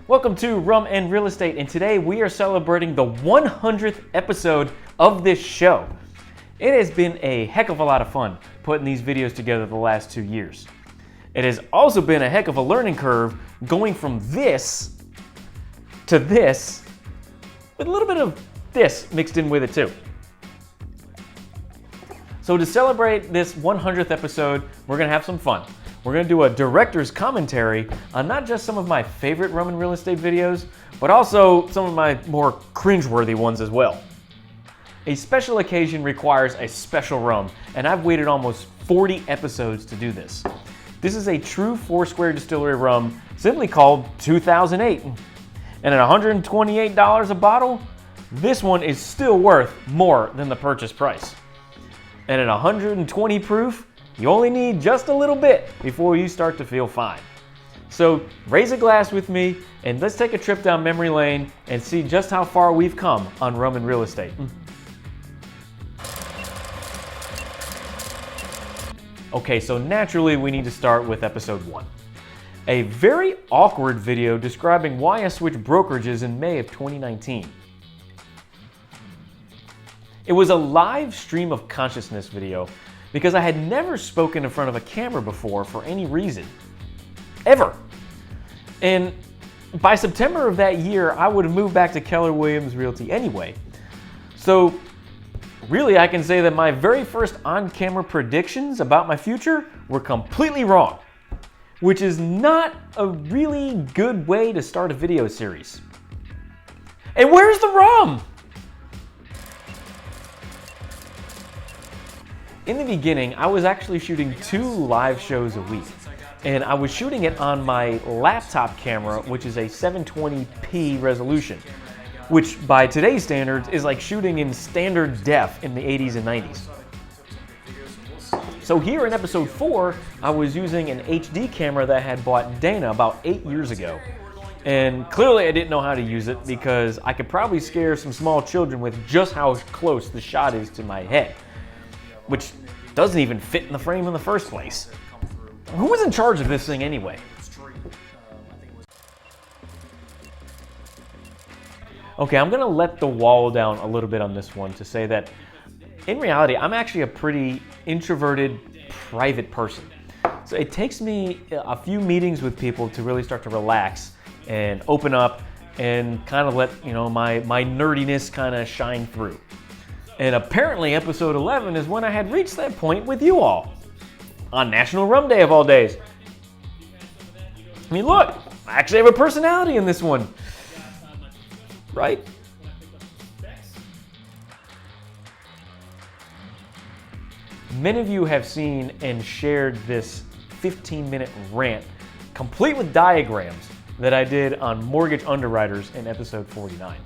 Welcome to Rum and Real Estate, and today we are celebrating the 100th episode of this show. It has been a heck of a lot of fun putting these videos together the last 2 years. It has also been a heck of a learning curve going from this to this, with a little bit of this mixed in with it too. So to celebrate this 100th episode, we're going to have some fun. We're going to do a director's commentary on not just some of my favorite rum and real estate videos, but also some of my more cringeworthy ones as well. A special occasion requires a special rum, and I've waited almost 40 episodes to do this. This is a true Foursquare distillery rum, simply called 2008. And at $128 a bottle, this one is still worth more than the purchase price. And at 120 proof, you only need just a little bit before you start to feel fine. So raise a glass with me and let's take a trip down memory lane and see just how far we've come on rum and real estate. Okay, so naturally we need to start with episode 1. A very awkward video describing why I switched brokerages in May of 2019. It was a live stream of consciousness video because I had never spoken in front of a camera before for any reason. Ever. And by September of that year, I would have moved back to Keller Realty anyway. So really, I can say that my very first on-camera predictions about my future were completely wrong, which is not a really good way to start a video series. And where's the rum? In the beginning, I was actually shooting 2 live shows a week, and I was shooting it on my laptop camera, which is a 720p resolution, which by today's standards is like shooting in standard def in the 80s and 90s. So here in episode 4, I was using an HD camera that I had bought Dana about 8 years ago. And clearly I didn't know how to use it because I could probably scare some small children with just how close the shot is to my head, which doesn't even fit in the frame in the first place. Who was in charge of this thing anyway? Okay, I'm gonna let the wall down a little bit on this one to say that in reality, I'm actually a pretty introverted, private person. So it takes me a few meetings with people to really start to relax and open up and kind of let my nerdiness kind of shine through. And apparently episode 11 is when I had reached that point with you all. On National Rum Day of all days. I mean, look, I actually have a personality in this one. Right? Many of you have seen and shared this 15-minute rant, complete with diagrams, that I did on mortgage underwriters in episode 49.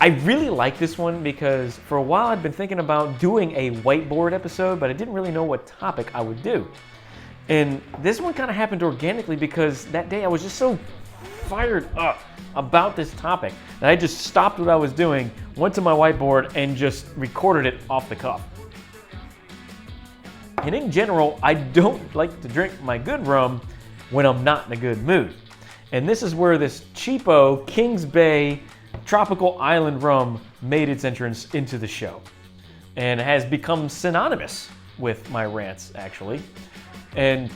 I really like this one because for a while I'd been thinking about doing a whiteboard episode, but I didn't really know what topic I would do. And this one kind of happened organically because that day I was just so fired up about this topic that I just stopped what I was doing, went to my whiteboard, and just recorded it off the cuff. And in general, I don't like to drink my good rum when I'm not in a good mood. And this is where this cheapo Kings Bay Tropical Island rum made its entrance into the show and has become synonymous with my rants, actually. And,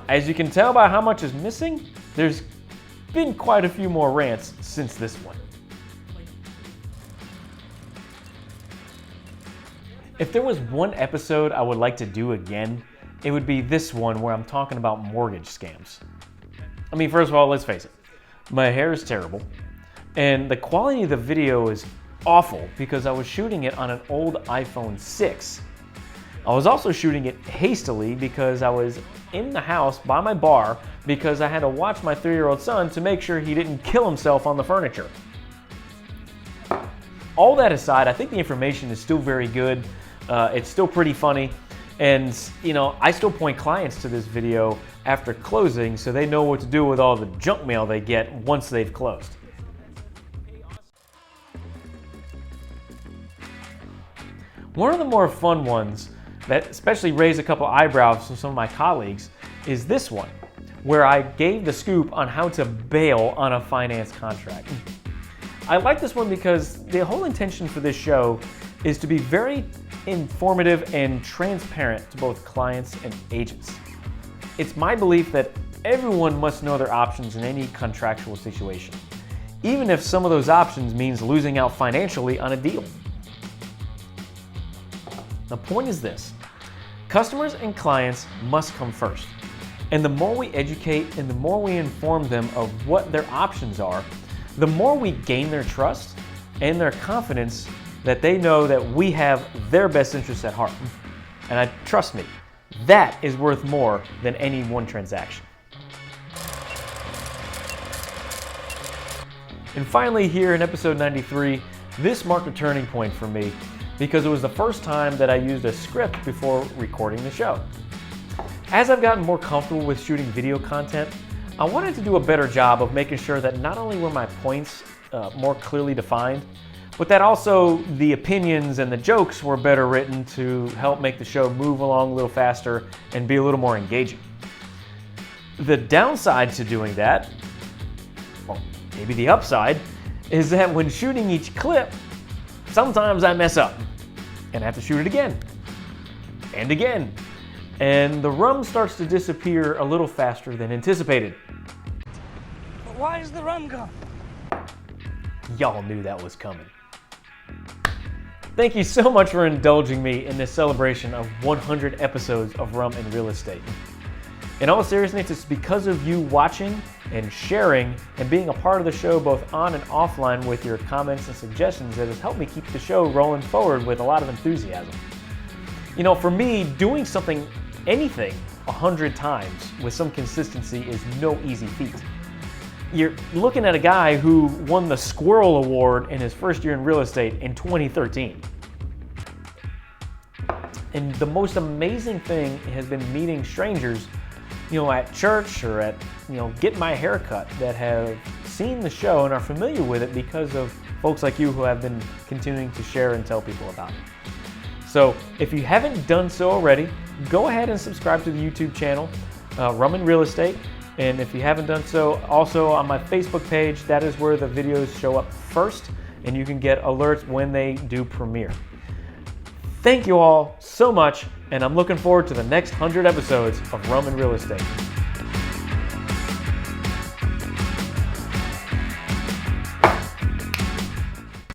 as you can tell by how much is missing, there's been quite a few more rants since this one. If there was one episode I would like to do again, it would be this one where I'm talking about mortgage scams. I mean, first of all, let's face it, my hair is terrible. And the quality of the video is awful because I was shooting it on an old iPhone 6. I was also shooting it hastily because I was in the house by my bar because I had to watch my 3-year-old son to make sure he didn't kill himself on the furniture. All that aside, I think the information is still very good. It's still pretty funny. And, I still point clients to this video after closing so they know what to do with all the junk mail they get once they've closed. One of the more fun ones that especially raised a couple eyebrows from some of my colleagues is this one, where I gave the scoop on how to bail on a finance contract. I like this one because the whole intention for this show is to be very informative and transparent to both clients and agents. It's my belief that everyone must know their options in any contractual situation, even if some of those options means losing out financially on a deal. The point is this: customers and clients must come first. And the more we educate and the more we inform them of what their options are, the more we gain their trust and their confidence that they know that we have their best interests at heart. And trust me, that is worth more than any one transaction. And finally, here in episode 93, this marked a turning point for me because it was the first time that I used a script before recording the show. As I've gotten more comfortable with shooting video content, I wanted to do a better job of making sure that not only were my points more clearly defined, but that also the opinions and the jokes were better written to help make the show move along a little faster and be a little more engaging. The downside to doing that, well, maybe the upside, is that when shooting each clip, sometimes I mess up and have to shoot it again and again. And the rum starts to disappear a little faster than anticipated. But why is the rum gone? Y'all knew that was coming. Thank you so much for indulging me in this celebration of 100 episodes of Rum and Real Estate. In all seriousness, it's because of you watching and sharing and being a part of the show both on and offline with your comments and suggestions that has helped me keep the show rolling forward with a lot of enthusiasm. You know, for me, doing anything 100 times with some consistency is no easy feat. You're looking at a guy who won the Squirrel Award in his first year in real estate in 2013. And the most amazing thing has been meeting strangers, at church or at, getting my hair cut that have seen the show and are familiar with it because of folks like you who have been continuing to share and tell people about it. So if you haven't done so already, go ahead and subscribe to the YouTube channel, Rum and Real Estate. And if you haven't done so, also on my Facebook page, that is where the videos show up first, and you can get alerts when they do premiere. Thank you all so much, and I'm looking forward to the next 100 episodes of Rum and Real Estate.